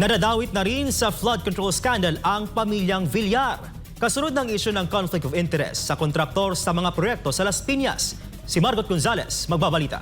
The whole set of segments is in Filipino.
Nadadawit na rin sa flood control scandal ang pamilyang Villar. Kasunod ng isyu ng conflict of interest sa kontraktor sa mga proyekto sa Las Piñas. Si Margot Gonzalez magbabalita.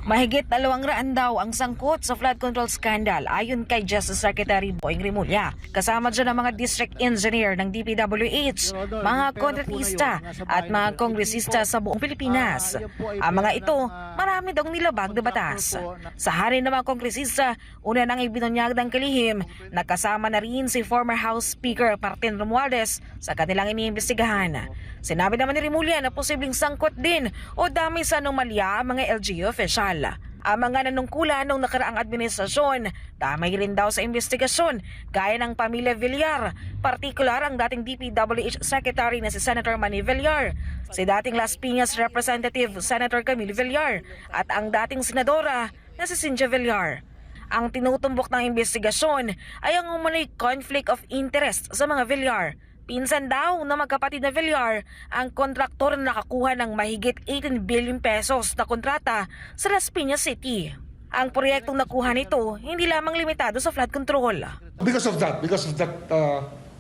Mahigit 200 daw ang sangkot sa flood control scandal ayon kay Justice Secretary Boying Rimulya. Kasama dyan ang mga district engineer ng DPWH, mga kontratista at mga kongresista sa buong Pilipinas. Ang mga ito, marami daw nilabag na batas. Sa hari ng mga kongresista, una nang ibinunyag ng kalihim na kasama na rin si former House Speaker Martin Romualdez sa kanilang iniimbestigahan. Sinabi naman ni Rimulya na posibleng sangkot din o dami sa anomalya ang mga LGU official. Ang mga nanungkulan ng nakaraang administrasyon, damay rin daw sa investigasyon gaya ng pamilya Villar, partikular ang dating DPWH Secretary na si Senator Manny Villar, si dating Las Piñas Representative Senator Camille Villar at ang dating senadora na si Cynthia Villar. Ang tinutumbok ng investigasyon ay ang umano'y conflict of interest sa mga Villar. Pinsan daw na magkapatid na Villar ang kontraktor na nakakuha ng mahigit 18 billion pesos na kontrata sa Las Piñas City. Ang proyektong nakuha nito hindi lamang limitado sa flood control. Because of that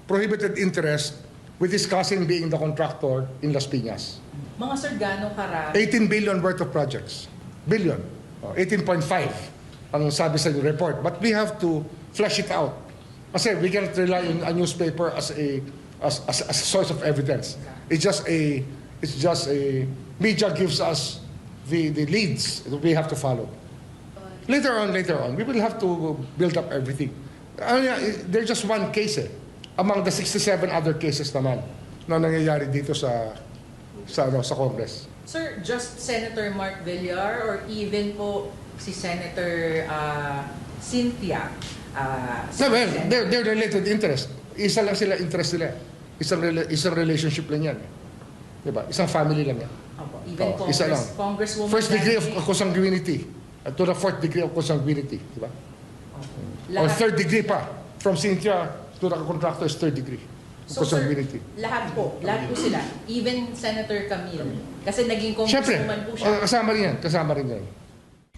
prohibited interest with his cousin being the contractor in Las Piñas. Mga sir, gano'ng karami? 18 billion worth of projects. Billion. 18.5 ang sabi sa report. But we have to flesh it out. Kasi we cannot rely on a newspaper as a source of evidence. It's just a media gives us the leads that we have to follow. Later on, we will have to build up everything. There's just one case among the 67 other cases naman na nangyayari dito sa Congress. Sir, just Senator Mark Villar or even po si Senator Cynthia? They're related interest. Isa lang sila interest nila. Isang relationship lang yan. Diba? Isang family lang yan. Even isa lang. Congresswoman... First degree of consanguinity to the fourth degree of consanguinity. Diba? Or third degree pa. From Cynthia to the contractor is third degree of consanguinity. Sir, lahat po sila. Even Senator Camille. Kasi naging congresswoman po siya. Kasama rin yan.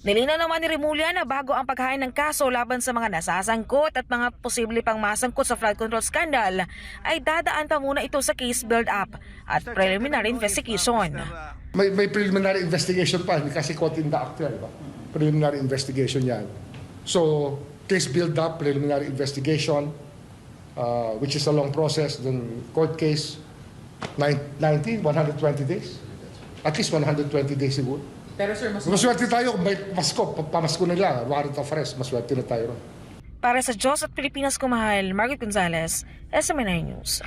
Nilinaw naman ni Rimulya na bago ang paghain ng kaso laban sa mga nasasangkot at mga posible pang masangkot sa flood control scandal, ay dadaan pa muna ito sa case build-up at preliminary investigation. May preliminary investigation pa, kasi caught in the act yan, diba? Preliminary investigation yan. So, case build-up, preliminary investigation, which is a long process, then court case, 120 days? At least 120 days siguro. Pero sir, maswerte tayo kung may pamasko nila, warrant of arrest, maswerte na tayo. Para sa Diyos at Pilipinas kumahal, Margot Gonzalez, SMNI News.